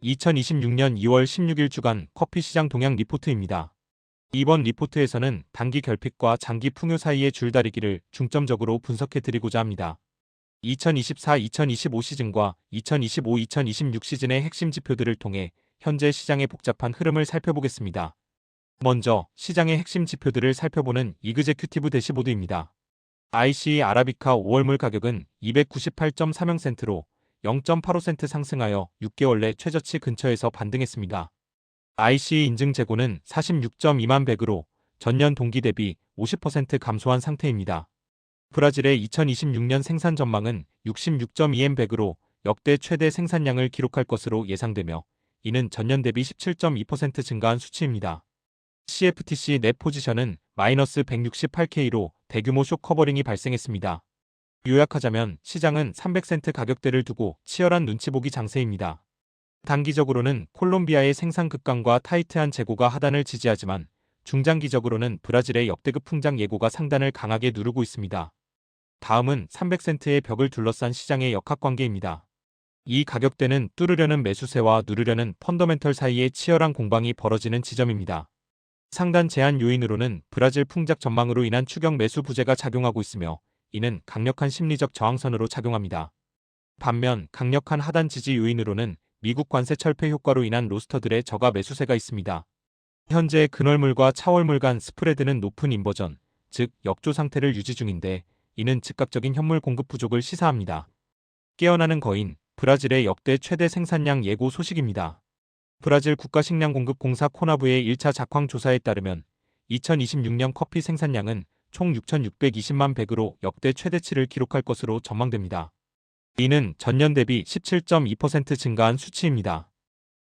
2026년 2월 16일 주간 커피 시장 동향 리포트입니다. 이번 리포트에서는 단기 결핍과 장기 풍요 사이의 줄다리기를 중점적으로 분석해 드리고자 합니다. 2024-2025 시즌과 2025-2026 시즌의 핵심 지표들을 통해 현재 시장의 복잡한 흐름을 살펴보겠습니다. 먼저 시장의 핵심 지표들을 살펴보는 이그제큐티브 대시보드입니다. ICE 아라비카 5월 물 가격은 298.30센트로 0.85센트 상승하여 6개월 내 최저치 근처에서 반등했습니다. ICE 인증 재고는 46.2만 백으로 전년 동기 대비 50% 감소한 상태입니다. 브라질의 2026년 생산 전망은 66.2M 백으로 역대 최대 생산량을 기록할 것으로 예상되며 이는 전년 대비 17.2% 증가한 수치입니다. CFTC 넷 포지션은 마이너스 168K로 대규모 쇼 커버링이 발생했습니다. 요약하자면 시장은 300센트 가격대를 두고 치열한 눈치보기 장세입니다. 단기적으로는 콜롬비아의 생산 급감과 타이트한 재고가 하단을 지지하지만 중장기적으로는 브라질의 역대급 풍장 예고가 상단을 강하게 누르고 있습니다. 다음은 300센트의 벽을 둘러싼 시장의 역학관계입니다. 이 가격대는 뚫으려는 매수세와 누르려는 펀더멘털 사이의 치열한 공방이 벌어지는 지점입니다. 상단 제한 요인으로는 브라질 풍작 전망으로 인한 추격 매수 부재가 작용하고 있으며 이는 강력한 심리적 저항선으로 작용합니다. 반면 강력한 하단 지지 요인으로는 미국 관세 철폐 효과로 인한 로스터들의 저가 매수세가 있습니다. 현재 근월물과 차월물 간 스프레드는 높은 인버전, 즉 역조 상태를 유지 중인데 이는 즉각적인 현물 공급 부족을 시사합니다. 깨어나는 거인, 브라질의 역대 최대 생산량 예고 소식입니다. 브라질 국가식량공급공사 코나브의 1차 작황 조사에 따르면 2026년 커피 생산량은 총 6,620만 백으로 역대 최대치를 기록할 것으로 전망됩니다. 이는 전년 대비 17.2% 증가한 수치입니다.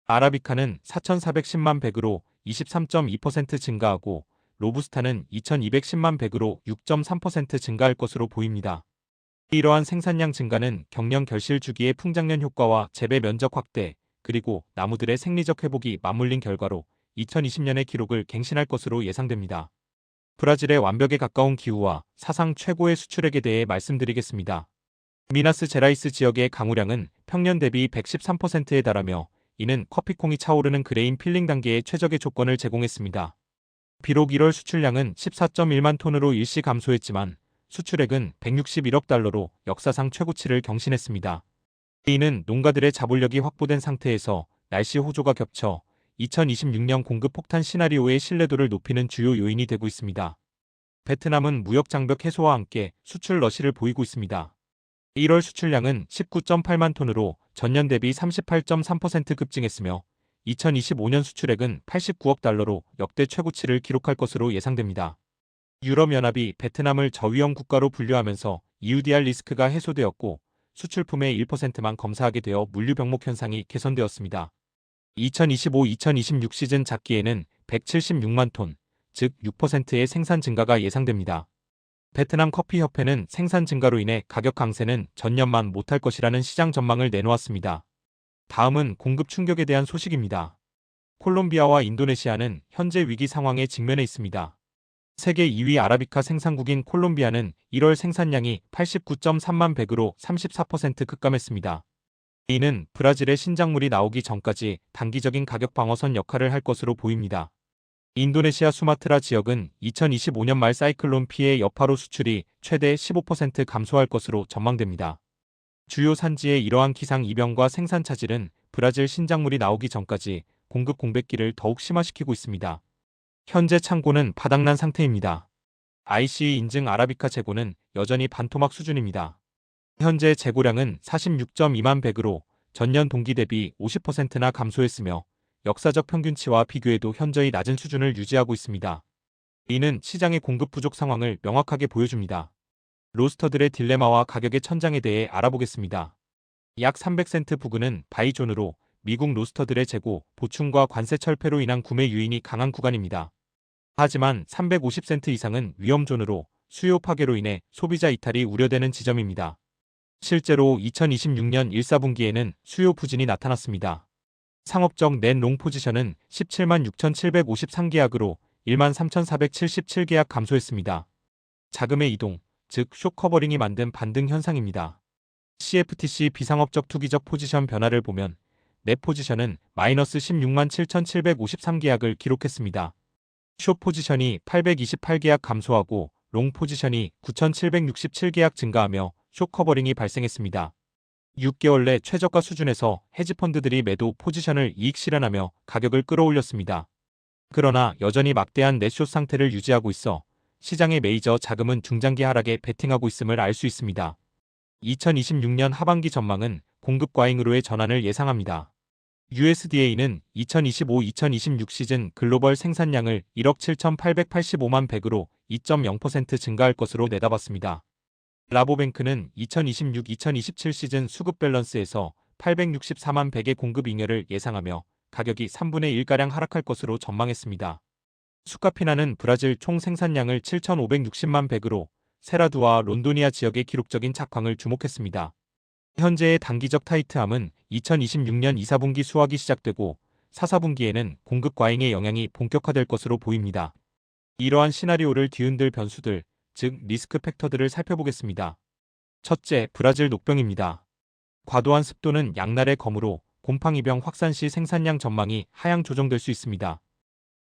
아라비카는 4,410만 백으로 23.2% 증가하고 로부스타는 2,210만 백으로 6.3% 증가할 것으로 보입니다. 이러한 생산량 증가는 경영 결실 주기의 풍작년 효과와 재배 면적 확대, 그리고 나무들의 생리적 회복이 맞물린 결과로 2020년의 기록을 갱신할 것으로 예상됩니다. 브라질의 완벽에 가까운 기후와 사상 최고의 수출액에 대해 말씀드리겠습니다. 미나스 제라이스 지역의 강우량은 평년 대비 113%에 달하며 이는 커피콩이 차오르는 그레인 필링 단계의 최적의 조건을 제공했습니다. 비록 1월 수출량은 14.1만 톤으로 일시 감소했지만 수출액은 161억 달러로 역사상 최고치를 경신했습니다. 이는 농가들의 자본력이 확보된 상태에서 날씨 호조가 겹쳐 2026년 공급 폭탄 시나리오의 신뢰도를 높이는 주요 요인이 되고 있습니다. 베트남은 무역 장벽 해소와 함께 수출 러시를 보이고 있습니다. 1월 수출량은 19.8만 톤으로 전년 대비 38.3% 급증했으며 2025년 수출액은 89억 달러로 역대 최고치를 기록할 것으로 예상됩니다. 유럽연합이 베트남을 저위험 국가로 분류하면서 EUDR 리스크가 해소되었고 수출품의 1%만 검사하게 되어 물류병목 현상이 개선되었습니다. 2025-2026 시즌 작기에는 176만 톤, 즉 6%의 생산 증가가 예상됩니다. 베트남 커피협회는 생산 증가로 인해 가격 강세는 전년만 못할 것이라는 시장 전망을 내놓았습니다. 다음은 공급 충격에 대한 소식입니다. 콜롬비아와 인도네시아는 현재 위기 상황에 직면해 있습니다. 세계 2위 아라비카 생산국인 콜롬비아는 1월 생산량이 89.3만 백으로 34% 급감했습니다. 이는 브라질의 신작물이 나오기 전까지 단기적인 가격 방어선 역할을 할 것으로 보입니다. 인도네시아 수마트라 지역은 2025년 말 사이클론 피해 여파로 수출이 최대 15% 감소할 것으로 전망됩니다. 주요 산지의 이러한 기상 이변과 생산 차질은 브라질 신작물이 나오기 전까지 공급 공백기를 더욱 심화시키고 있습니다. 현재 창고는 바닥난 상태입니다. ICE 인증 아라비카 재고는 여전히 반토막 수준입니다. 현재 재고량은 46.2만 백으로 전년 동기 대비 50%나 감소했으며 역사적 평균치와 비교해도 현저히 낮은 수준을 유지하고 있습니다. 이는 시장의 공급 부족 상황을 명확하게 보여줍니다. 로스터들의 딜레마와 가격의 천장에 대해 알아보겠습니다. 약 300센트 부근은 바이존으로 미국 로스터들의 재고, 보충과 관세 철폐로 인한 구매 유인이 강한 구간입니다. 하지만 350센트 이상은 위험존으로 수요 파괴로 인해 소비자 이탈이 우려되는 지점입니다. 실제로 2026년 1, 4분기에는 수요 부진이 나타났습니다. 상업적 넷 롱 포지션은 17만 6,753계약으로 1만 3,477계약 감소했습니다. 자금의 이동, 즉 숏커버링이 만든 반등 현상입니다. CFTC 비상업적 투기적 포지션 변화를 보면 넷 포지션은 마이너스 16만 7,753계약을 기록했습니다. 숏 포지션이 828계약 감소하고 롱 포지션이 9,767계약 증가하며 숏 커버링이 발생했습니다. 6개월 내 최저가 수준에서 헤지펀드들이 매도 포지션을 이익 실현하며 가격을 끌어올렸습니다. 그러나 여전히 막대한 넷숏 상태를 유지하고 있어 시장의 메이저 자금은 중장기 하락에 베팅하고 있음을 알 수 있습니다. 2026년 하반기 전망은 공급 과잉으로의 전환을 예상합니다. USDA는 2025-2026 시즌 글로벌 생산량을 1억 7,885만 백으로 2.0% 증가할 것으로 내다봤습니다. 라보뱅크는 2026-2027 시즌 수급 밸런스에서 864만 백의 공급 잉여를 예상하며 가격이 3분의 1가량 하락할 것으로 전망했습니다. 수카피나는 브라질 총 생산량을 7,560만 백으로 세라두와 론도니아 지역의 기록적인 착황을 주목했습니다. 현재의 단기적 타이트함은 2026년 2, 4분기 수확이 시작되고 4, 4분기에는 공급 과잉의 영향이 본격화될 것으로 보입니다. 이러한 시나리오를 뒤흔들 변수들, 즉 리스크 팩터들을 살펴보겠습니다. 첫째, 브라질 녹병입니다. 과도한 습도는 양날의 검으로 곰팡이병 확산 시 생산량 전망이 하향 조정될 수 있습니다.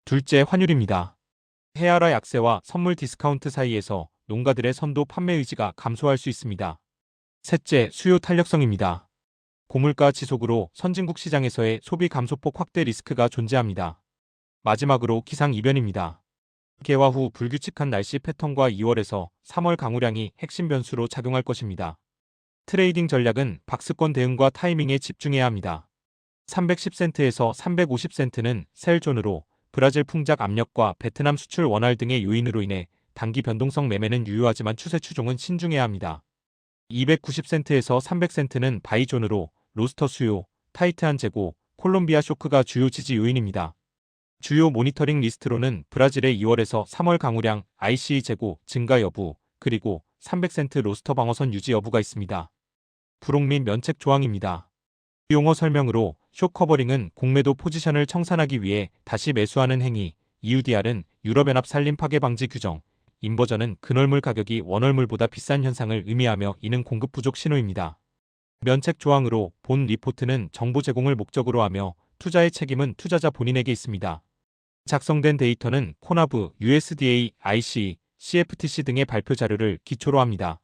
둘째, 환율입니다. 헤아라 약세와 선물 디스카운트 사이에서 농가들의 선도 판매 의지가 감소할 수 있습니다. 셋째, 수요 탄력성입니다. 고물가 지속으로 선진국 시장에서의 소비 감소폭 확대 리스크가 존재합니다. 마지막으로 기상 이변입니다. 개화 후 불규칙한 날씨 패턴과 2월에서 3월 강우량이 핵심 변수로 작용할 것입니다. 트레이딩 전략은 박스권 대응과 타이밍에 집중해야 합니다. 310센트에서 350센트는 셀존으로 브라질 풍작 압력과 베트남 수출 원활 등의 요인으로 인해 단기 변동성 매매는 유효하지만 추세 추종은 신중해야 합니다. 290센트에서 300센트는 바이존으로 로스터 수요, 타이트한 재고, 콜롬비아 쇼크가 주요 지지 요인입니다. 주요 모니터링 리스트로는 브라질의 2월에서 3월 강우량, ICE 재고 증가 여부, 그리고 300센트 로스터 방어선 유지 여부가 있습니다. 부록 및 면책 조항입니다. 용어 설명으로 숏 커버링은 공매도 포지션을 청산하기 위해 다시 매수하는 행위, EUDR은 유럽연합 산림 파괴 방지 규정, 인버전은 근월물 가격이 원월물보다 비싼 현상을 의미하며 이는 공급 부족 신호입니다. 면책 조항으로 본 리포트는 정보 제공을 목적으로 하며 투자의 책임은 투자자 본인에게 있습니다. 작성된 데이터는 코나브, USDA, ICE, CFTC 등의 발표 자료를 기초로 합니다.